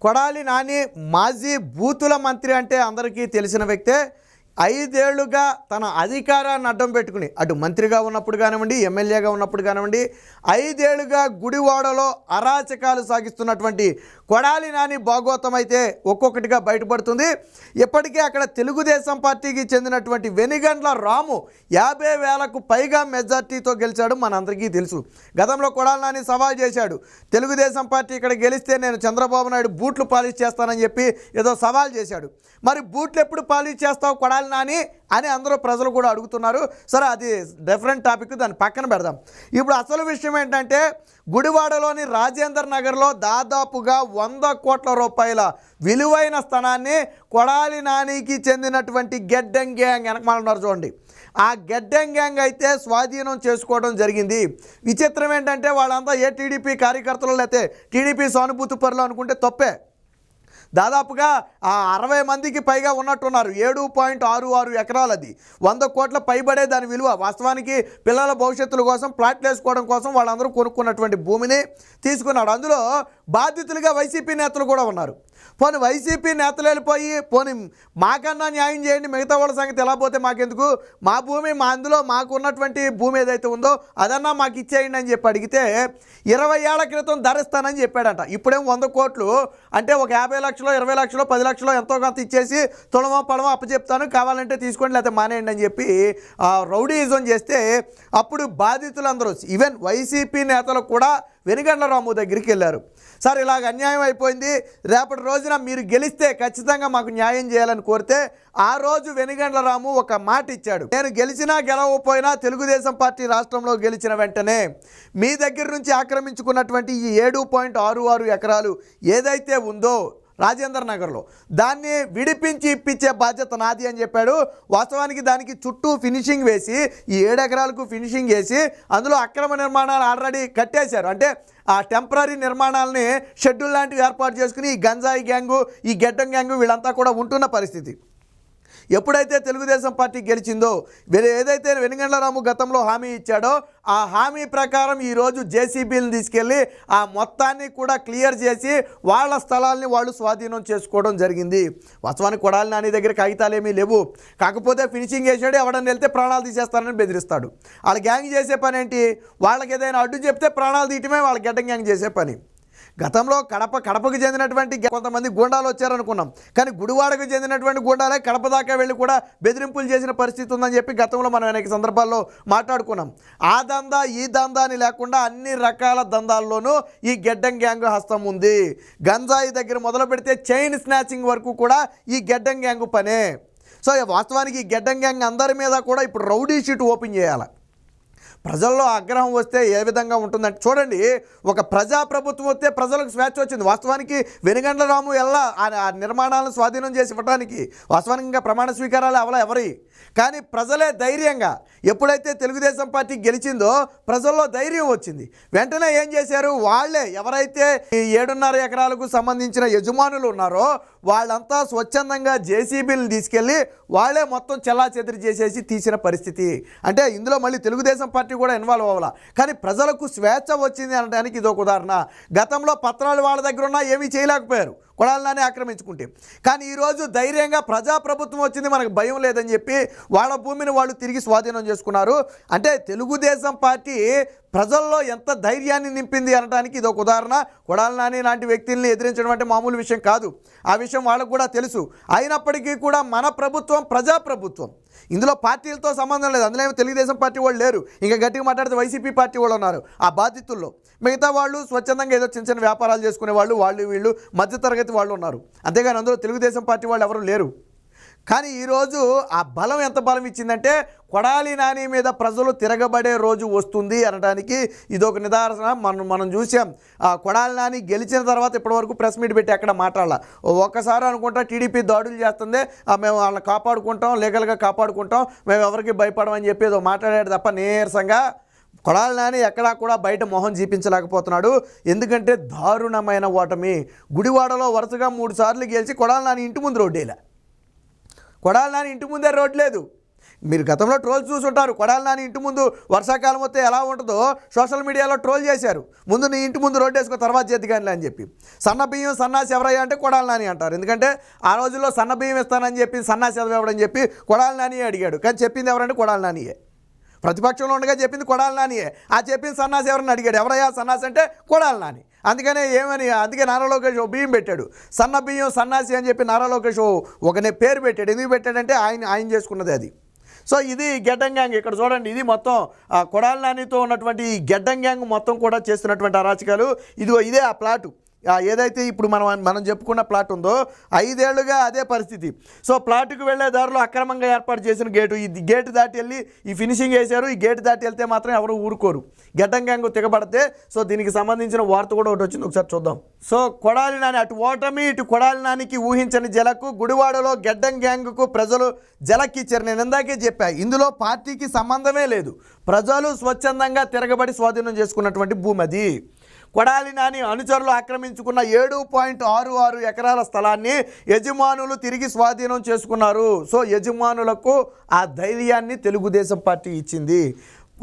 కొడాలి నాని మాజీ బూతుల మంత్రి అంటే అందరికీ తెలిసిన వ్యక్తే. 5 ఏళ్లుగా తన అధికారాన్ని అడ్డం పెట్టుకుని అటు మంత్రిగా ఉన్నప్పుడు కానివ్వండి, ఎమ్మెల్యేగా ఉన్నప్పుడు కానివ్వండి, 5 ఏళ్లుగా గుడివాడలో అరాచకాలు సాగిస్తున్నటువంటి కొడాలి నాని భాగోతం అయితే ఒక్కొక్కటిగా బయటపడుతుంది. ఇప్పటికే అక్కడ తెలుగుదేశం పార్టీకి చెందినటువంటి వెనిగండ్ల రాము 50,000కు పైగా మెజార్టీతో గెలిచాడు. మనందరికీ తెలుసు. గతంలో కొడాలి నాని సవాల్ చేశాడు, తెలుగుదేశం పార్టీ ఇక్కడ గెలిస్తే నేను చంద్రబాబు నాయుడు బూట్లు పాలిష్ చేస్తానని చెప్పి ఏదో సవాల్ చేశాడు. మరి బూట్లు ఎప్పుడు పాలిష్ చేస్తావు కొడాలి నాని అని అందరూ ప్రజలు కూడా అడుగుతున్నారు. సరే, అది డిఫరెంట్ టాపిక్, దాన్ని పక్కన పెడదాం. ఇప్పుడు అసలు విషయం ఏంటంటే, గుడివాడలోని రాజేందర్ నగర్లో దాదాపుగా 100 కోట్ల రూపాయల విలువైన స్థలాన్ని కొడాలి నానికి చెందినటువంటి గెడ్డం గ్యాంగ్ వెనకమాలన్నారు చూడండి, ఆ గెడ్డం గ్యాంగ్ అయితే స్వాధీనం చేసుకోవడం జరిగింది. విచిత్రం ఏంటంటే, వాళ్ళంతా ఏ టీడీపీ కార్యకర్తలు లేకపోతే టీడీపీ సానుభూతి పరులు అనుకుంటే తప్పే. దాదాపుగా 60 మందికి పైగా ఉన్నట్టున్నారు. 7.66 ఎకరాలు, అది 100 కోట్ల పైబడే దాని విలువ. వాస్తవానికి పిల్లల భవిష్యత్తుల కోసం, ప్లాట్లు వేసుకోవడం కోసం వాళ్ళందరూ కొనుక్కున్నటువంటి భూమిని తీసుకున్నాడు. అందులో బాధితులుగా వైసీపీ నేతలు కూడా ఉన్నారు. పోనీ వైసీపీ నేతలు వెళ్ళిపోయి పోనీ మాకన్నా న్యాయం చేయండి, మిగతా వాళ్ళ సంగతి ఎలా పోతే మాకెందుకు, మా భూమి అందులో మాకు ఉన్నటువంటి భూమి ఏదైతే ఉందో అదన్నా మాకు ఇచ్చేయండి అని చెప్పి అడిగితే 20 ఏళ్ల క్రితం ధరిస్తానని చెప్పాడంట. ఇప్పుడేం 100 కోట్లు అంటే ఒక 50 లక్షలు, 20 లక్షలు, 10 లక్షలు ఎంతో కొంత ఇచ్చేసి తులమో పడమో అప్పచెప్తాను, కావాలంటే తీసుకోండి లేకపోతే మానేయండి అని చెప్పి రౌడీయిజం చేస్తే అప్పుడు బాధితులందరూ ఈవెన్ వైసీపీ నేతలు కూడా వెనిగండ్ల రాము దగ్గరికి వెళ్ళారు. సార్, ఇలాగ అన్యాయం అయిపోయింది, రేపటి రోజున మీరు గెలిస్తే ఖచ్చితంగా మాకు న్యాయం చేయాలని కోరితే ఆ రోజు వెనిగండ్ల రాము ఒక మాట ఇచ్చాడు, నేను గెలిచినా గెలవకపోయినా తెలుగుదేశం పార్టీ రాష్ట్రంలో గెలిచిన వెంటనే మీ దగ్గర నుంచి ఆక్రమించుకున్నటువంటి ఈ 7.66 ఎకరాలు ఏదైతే ఉందో రాజేందర్ నగర్లో, దాన్ని విడిపించి ఇప్పించే బాధ్యత నాది అని చెప్పాడు. వాస్తవానికి దానికి చుట్టూ ఫినిషింగ్ వేసి, ఈ 7 ఎకరాలకు ఫినిషింగ్ వేసి అందులో అక్రమ నిర్మాణాలు ఆల్రెడీ కట్టేశారు. అంటే ఆ టెంపరీ నిర్మాణాలని షెడ్యూల్ లాంటివి ఏర్పాటు చేసుకుని ఈ గంజాయి గ్యాంగు, ఈ గెడ్డం గ్యాంగు వీళ్ళంతా కూడా ఉంటున్న పరిస్థితి. ఎప్పుడైతే తెలుగుదేశం పార్టీ గెలిచిందో, ఏదైతే వెనిగండ్ల రాము గతంలో హామీ ఇచ్చాడో ఆ హామీ ప్రకారం ఈరోజు జేసీబీలను తీసుకెళ్ళి ఆ మొత్తాన్ని కూడా క్లియర్ చేసి వాళ్ళ స్థలాల్ని వాళ్ళు స్వాధీనం చేసుకోవడం జరిగింది. వాస్తవానికి కొడాలి నాని దగ్గర కాగితాలు ఏమీ లేవు, కాకపోతే ఫినిషింగ్ వేసాడు, ఎవడన్నా వెళ్తే ప్రాణాలు తీసేస్తారని బెదిరిస్తాడు. వాళ్ళ గ్యాంగ్ చేసే పని ఏంటి, వాళ్ళకి ఏదైనా అడ్డు చెప్తే ప్రాణాలు తీయటమే వాళ్ళ గెడ్డం గ్యాంగ్ చేసే పని. గతంలో కడపకు చెందినటువంటి కొంతమంది గూండాలు వచ్చారనుకున్నాం, కానీ గుడివాడకు చెందినటువంటి గూండాలే కడప దాకా వెళ్ళి కూడా బెదిరింపులు చేసిన పరిస్థితి ఉందని చెప్పి గతంలో మనం అనేక సందర్భాల్లో మాట్లాడుకున్నాం. ఆ దందా ఈ దందా అని లేకుండా అన్ని రకాల దందాల్లోనూ ఈ గెడ్డం గ్యాంగ్ హస్తం ఉంది. గంజాయి దగ్గర మొదలు పెడితే చైన్ స్నాచింగ్ వరకు కూడా ఈ గెడ్డం గ్యాంగ్ పనే. సో వాస్తవానికి ఈ గెడ్డం గ్యాంగ్ అందరి మీద కూడా ఇప్పుడు రౌడీ షీట్ ఓపెన్ చేయాలి. ప్రజల్లో ఆగ్రహం వస్తే ఏ విధంగా ఉంటుందంటే చూడండి, ఒక ప్రజాప్రభుత్వం వస్తే ప్రజలకు స్వేచ్ఛ వచ్చింది. వాస్తవానికి వెనిగండ్ల రాము ఎలా ఆ నిర్మాణాలను స్వాధీనం చేసి ఇవ్వడానికి వాస్తవానికి ఇంకా ప్రమాణ స్వీకారాలు అవలా ఎవరి, కానీ ప్రజలే ధైర్యంగా ఎప్పుడైతే తెలుగుదేశం పార్టీ గెలిచిందో ప్రజల్లో ధైర్యం వచ్చింది. వెంటనే ఏం చేశారు, వాళ్ళే ఎవరైతే ఈ 7.5 ఎకరాలకు సంబంధించిన యజమానులు ఉన్నారో వాళ్ళంతా స్వచ్ఛందంగా జేసీబీలను తీసుకెళ్ళి వాళ్ళే మొత్తం చెల్లాచెదిరి చేసేసి తీసిన పరిస్థితి. అంటే ఇందులో మళ్ళీ తెలుగుదేశం పార్టీ కూడా ఇన్వాల్వ్ అవ్వాల, కానీ ప్రజలకు స్వేచ్ఛ వచ్చింది అనడానికి ఇది ఒక ఉదాహరణ. గతంలో పత్రాలు వాళ్ళ దగ్గర ఉన్నా ఏమీ చేయలేకపోయారు కొడాలి నాని ఆక్రమించుకుంటే, కానీ ఈరోజు ధైర్యంగా ప్రజాప్రభుత్వం వచ్చింది, మనకు భయం లేదని చెప్పి వాళ్ళ భూమిని వాళ్ళు తిరిగి స్వాధీనం చేసుకున్నారు. అంటే తెలుగుదేశం పార్టీ ప్రజల్లో ఎంత ధైర్యాన్ని నింపింది అనడానికి ఇది ఒక ఉదాహరణ. కొడాలి నాని లాంటి వ్యక్తుల్ని ఎదిరించడం అంటే మామూలు విషయం కాదు, ఆ విషయం వాళ్ళకు కూడా తెలుసు. అయినప్పటికీ కూడా మన ప్రభుత్వం ప్రజాప్రభుత్వం, ఇందులో పార్టీలతో సంబంధం లేదు. అందులో ఏమో తెలుగుదేశం పార్టీ వాళ్ళు లేరు, ఇంకా గట్టిగా మాట్లాడితే వైసీపీ పార్టీ వాళ్ళు ఉన్నారు ఆ బాధితుల్లో. మిగతా వాళ్ళు స్వచ్ఛందంగా ఏదో చిన్న చిన్న వ్యాపారాలు చేసుకునే వాళ్ళు, వీళ్ళు మధ్యతరగతి వాళ్ళు ఉన్నారు, అంతేగాని అందులో తెలుగుదేశం పార్టీ వాళ్ళు ఎవరు లేరు. కానీ ఈరోజు ఆ బలం ఎంత బలం ఇచ్చిందంటే కొడాలి నాని మీద ప్రజలు తిరగబడే రోజు వస్తుంది అనడానికి ఇదొక నిదర్శన. మనం చూసాం, కొడాలి నాని గెలిచిన తర్వాత ఇప్పటివరకు ప్రెస్ మీట్ పెట్టి ఎక్కడ మాట్లాడాల. ఒక్కసారి అనుకుంటా టీడీపీ దాడులు చేస్తుంది, మేము వాళ్ళని కాపాడుకుంటాం, లీగల్గా కాపాడుకుంటాం, మేము ఎవరికి భయపడమని చెప్పి ఏదో మాట్లాడాడు తప్ప నీరసంగా కొడాలి నాని ఎక్కడా కూడా బయట మొహం చూపించలేకపోతున్నాడు. ఎందుకంటే దారుణమైన ఓటమి. గుడివాడలో వరుసగా 3 సార్లు గెలిచి కొడాలి నాని ఇంటి ముందు రోడ్డేలా, కొడాలి నాని ఇంటి ముందే రోడ్ లేదు. మీరు గతంలో ట్రోల్ చూసుంటారు. కొడాలి నాని ఇంటి ముందు వర్షాకాలం వస్తే ఎలా ఉంటుందో సోషల్ మీడియాలో ట్రోల్ చేశారు. ముందు నీ ఇంటి ముందు రోడ్డు వేసుకో, తర్వాత చేతిగానిలే అని చెప్పి. సన్న బియ్యం సన్నాసి ఎవరయ్యా అంటే కొడాలి నాని అంటారు. ఎందుకంటే ఆ రోజుల్లో సన్న బియ్యం ఇస్తానని చెప్పి సన్నాసి ఎవడని చెప్పి కొడాలి నాని అడిగాడు. కానీ చెప్పింది ఎవరంటే కొడాలి నానియే. ప్రతిపక్షంలో ఉండగా చెప్పింది కొడాలి నానియే. ఆ చెప్పింది సన్నాసి ఎవరని అడిగాడు. ఎవరయ్యా సన్నాసి అంటే కొడాలి నాని. అందుకనే అందుకే నారా లోకేష్ బియ్యం పెట్టాడు. సన్న బియ్యం సన్నాసి అని చెప్పి నారా లోకేష్ ఒకనే పేరు పెట్టాడు. ఎందుకు పెట్టాడంటే ఆయన చేసుకున్నది అది. సో ఇది గెడ్డం గ్యాంగ్. ఇక్కడ చూడండి, ఇది మొత్తం కొడాలి నానితో ఉన్నటువంటి ఈ గెడ్డం గ్యాంగ్ మొత్తం కూడా చేస్తున్నటువంటి అరాచకాలు. ఇదే ఆ ప్లాటు, ఏదైతే ఇప్పుడు మనం చెప్పుకున్న ప్లాట్ ఉందో 5 ఏళ్లుగా అదే పరిస్థితి. సో ప్లాట్కు వెళ్ళే దారిలో అక్రమంగా ఏర్పాటు చేసిన గేటు, ఈ గేటు దాటి వెళ్ళి ఈ ఫినిషింగ్ వేశారు. ఈ గేటు దాటి వెళ్తే మాత్రం ఎవరు ఊరుకోరు, గెడ్డం గ్యాంగ్ తెగబడితే. సో దీనికి సంబంధించిన వార్త కూడా ఒకటి వచ్చింది, ఒకసారి చూద్దాం. సో కొడాలి నాని అటు ఓటమి, ఇటు కొడాలి నానికి ఊహించని జలకు. గుడివాడలో గెడ్డం గ్యాంగ్కు ప్రజలు జలక్కిచ్చారు. నేను ఇందాకే చెప్పా, ఇందులో పార్టీకి సంబంధమే లేదు. ప్రజలు స్వచ్ఛందంగా తిరగబడి స్వాధీనం చేసుకున్నటువంటి భూమి అది. కొడాలి నాని అనుచరులు ఆక్రమించుకున్న 7.66 ఎకరాల స్థలాన్ని యజమానులు తిరిగి స్వాధీనం చేసుకున్నారు. సో యజమానులకు ఆ ధైర్యాన్ని తెలుగుదేశం పార్టీ ఇచ్చింది.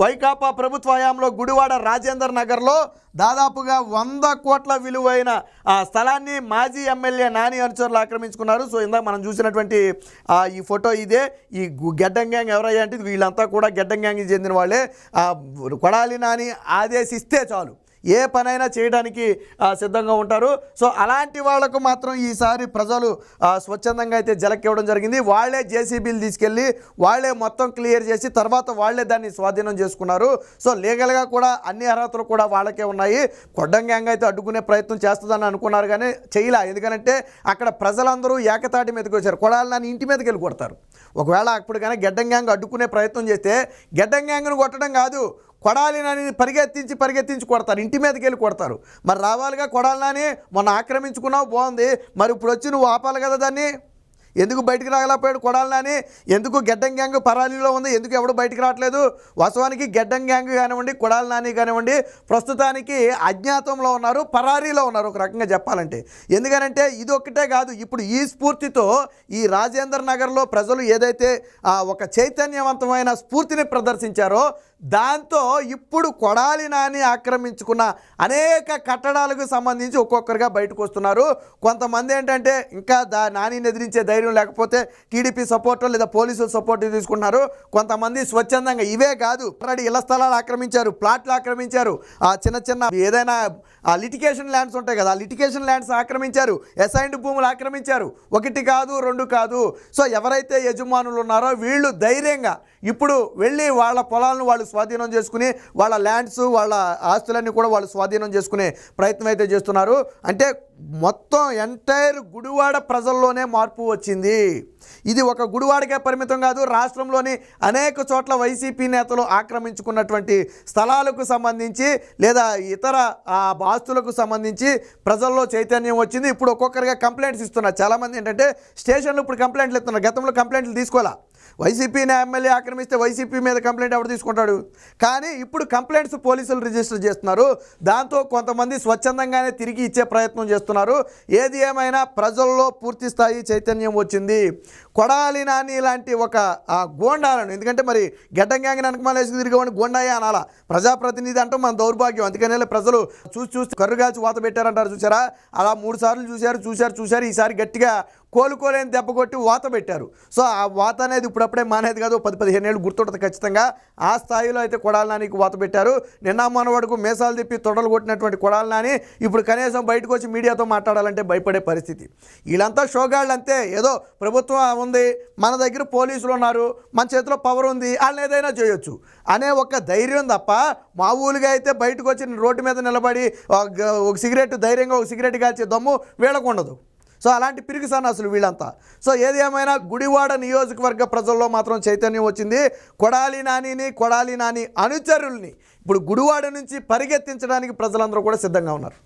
వైకాపా ప్రభుత్వ హయాంలో గుడివాడ రాజేందర్ నగర్లో దాదాపుగా 100 కోట్ల విలువైన ఆ స్థలాన్ని మాజీ ఎమ్మెల్యే నాని అనుచరులు ఆక్రమించుకున్నారు. సో ఇందాక మనం చూసినటువంటి ఈ ఫోటో ఇదే. ఈ గెడ్డం గ్యాంగ్ ఎవరయ్యా అంటే వీళ్ళంతా కూడా గెడ్డం గ్యాంగ్కి చెందిన వాళ్ళే. కొడాలి నాని ఆదేశిస్తే చాలు ఏ పనైనా చేయడానికి సిద్ధంగా ఉంటారు. సో అలాంటి వాళ్లకు మాత్రం ఈసారి ప్రజలు స్వచ్ఛందంగా అయితే జలక్కివ్వడం జరిగింది. వాళ్లే జేసీబీలు తీసుకెళ్ళి వాళ్లే మొత్తం క్లియర్ చేసి తర్వాత వాళ్లే దాన్ని స్వాధీనం చేసుకున్నారు. సో లీగల్గా కూడా అన్ని అర్హతలు కూడా వాళ్ళకే ఉన్నాయి. గెడ్డం గ్యాంగ్ అయితే అడ్డుకునే ప్రయత్నం చేస్తుందని అనుకున్నారు కానీ చేయలే. ఎందుకంటే అక్కడ ప్రజలందరూ ఏకతాటి మీదకి వచ్చారు. కొడాలి నాని ఇంటి మీదకి వెళ్ళి కొడతారు. ఒకవేళ అప్పుడు కానీ గెడ్డం గ్యాంగ్ అడ్డుకునే ప్రయత్నం చేస్తే గెడ్డం గ్యాంగ్ను కొట్టడం కాదు, కొడాలి నాని పరిగెత్తించి కొడతారు, ఇంటి మీదకి వెళ్ళి కొడతారు. మరి రావాలిగా కొడాలి నాని, మొన్న ఆక్రమించుకున్నావు బాగుంది, మరి ఇప్పుడు వచ్చి నువ్వు ఆపాలి కదా దాన్ని. ఎందుకు బయటికి రాగలేకపోయాడు కొడాలి నాని? ఎందుకు గెడ్డం గ్యాంగ్ పరారీలో ఉంది? ఎందుకు ఎవడు బయటికి రావట్లేదు? వాస్తవానికి గెడ్డం గ్యాంగ్ కానివ్వండి, కొడాలి నాని కానివ్వండి ప్రస్తుతానికి అజ్ఞాతంలో ఉన్నారు, పరారీలో ఉన్నారు ఒక రకంగా చెప్పాలంటే. ఎందుకనంటే ఇది ఒక్కటే కాదు, ఇప్పుడు ఈ స్ఫూర్తితో ఈ రాజేందర్ నగర్లో ప్రజలు ఏదైతే ఒక చైతన్యవంతమైన స్ఫూర్తిని ప్రదర్శించారో దాంతో ఇప్పుడు కొడాలి నాని ఆక్రమించుకున్న అనేక కట్టడాలకు సంబంధించి ఒక్కొక్కరుగా బయటకు వస్తున్నారు. కొంతమంది ఏంటంటే ఇంకా నానిని ఎదిరించే ధైర్యం లేకపోతే టీడీపీ సపోర్ట్ లేదా పోలీసుల సపోర్ట్ తీసుకున్నారు. కొంతమంది స్వచ్ఛందంగా ఇవే కాదు, ఆల్రెడీ ఇళ్ల స్థలాలు ఆక్రమించారు, ప్లాట్లు ఆక్రమించారు, చిన్న ఏదైనా లిటికేషన్ ల్యాండ్స్ ఉంటాయి కదా, లిటికేషన్ ల్యాండ్స్ ఆక్రమించారు, అసైన్డ్ భూములు ఆక్రమించారు. 1 కాదు 2 కాదు. సో ఎవరైతే యజమానులు ఉన్నారో వీళ్ళు ధైర్యంగా ఇప్పుడు వెళ్ళి వాళ్ళ పొలాలను వాళ్ళు స్వాధీనం చేసుకుని వాళ్ళ ల్యాండ్స్ వాళ్ళ ఆస్తులన్నీ కూడా వాళ్ళు స్వాధీనం చేసుకునే ప్రయత్నం అయితే చేస్తున్నారు. అంటే మొత్తం ఎంటైర్ గుడివాడ ప్రజల్లోనే మార్పు వచ్చింది. ఇది ఒక గుడివాడకే పరిమితం కాదు, రాష్ట్రంలోని అనేక చోట్ల వైసీపీ నేతలు ఆక్రమించుకున్నటువంటి స్థలాలకు సంబంధించి లేదా ఇతర ఆస్తులకు సంబంధించి ప్రజల్లో చైతన్యం వచ్చింది. ఇప్పుడు ఒక్కొక్కరిగా కంప్లైంట్స్ ఇస్తున్నారు. చాలామంది ఏంటంటే స్టేషన్లో ఇప్పుడు కంప్లైంట్లు ఇస్తున్నారు. గతంలో కంప్లైంట్లు తీసుకోవాలా, వైసీపీ ఎమ్మెల్యే ఆక్రమిస్తే వైసీపీ మీద కంప్లైంట్ ఎవరు తీసుకుంటాడు? కానీ ఇప్పుడు కంప్లైంట్స్ పోలీసులు రిజిస్టర్ చేస్తున్నారు. దాంతో కొంతమంది స్వచ్ఛందంగానే తిరిగి ఇచ్చే ప్రయత్నం చేస్తున్నారు. ఏది ఏమైనా ప్రజల్లో పూర్తి స్థాయి చైతన్యం వచ్చింది. కొడాలి నాని లాంటి ఒక గోండాలను, ఎందుకంటే మరి గెడ్డం గ్యాంగ్ వెనకమాలేసి తిరిగేవాడిని గోండాయే అనాలా, ప్రజాప్రతినిధి అంటూ మన దౌర్భాగ్యం. అందుకనే ప్రజలు చూసి కర్రుగాల్చి వాత పెట్టారంటారు చూసారా, అలా 3 సార్లు చూశారు. ఈసారి గట్టిగా కోలుకోలేని దెబ్బ కొట్టి వాత పెట్టారు. సో ఆ వాత అనేది ఇప్పుడప్పుడే మానేది కాదు, 10-15 ఏళ్ళు గుర్తుంటుంది ఖచ్చితంగా. ఆ స్థాయిలో అయితే కొడాలి నానికి వాత పెట్టారు. నిన్న మనవడుకు మేసాలు తిప్పి తొడలు కొట్టినటువంటి కొడాలి నాని ఇప్పుడు కనీసం బయటకు వచ్చి మీడియాతో మాట్లాడాలంటే భయపడే పరిస్థితి. వీళ్ళంతా షోగాళ్ళు అంతే. ఏదో ప్రభుత్వం ఉంది, మన దగ్గర పోలీసులు ఉన్నారు, మన చేతిలో పవర్ ఉంది, వాళ్ళని ఏదైనా చేయొచ్చు అనే ఒక ధైర్యం తప్ప మామూలుగా అయితే బయటకు వచ్చి రోడ్డు మీద నిలబడి ఒక సిగరెట్ ధైర్యంగా ఒక సిగరెట్ కాల్చే దమ్ము వీళ్ళకు ఉండదు. సో అలాంటి పిరికి సన్నాసులు వీళ్ళంతా. సో ఏది ఏమైనా గుడివాడ నియోజకవర్గ ప్రజల్లో మాత్రం చైతన్యం వచ్చింది. కొడాలి నాని అనుచరుల్ని ఇప్పుడు గుడివాడ నుంచి పరిగెత్తించడానికి ప్రజలందరూ కూడా సిద్ధంగా ఉన్నారు.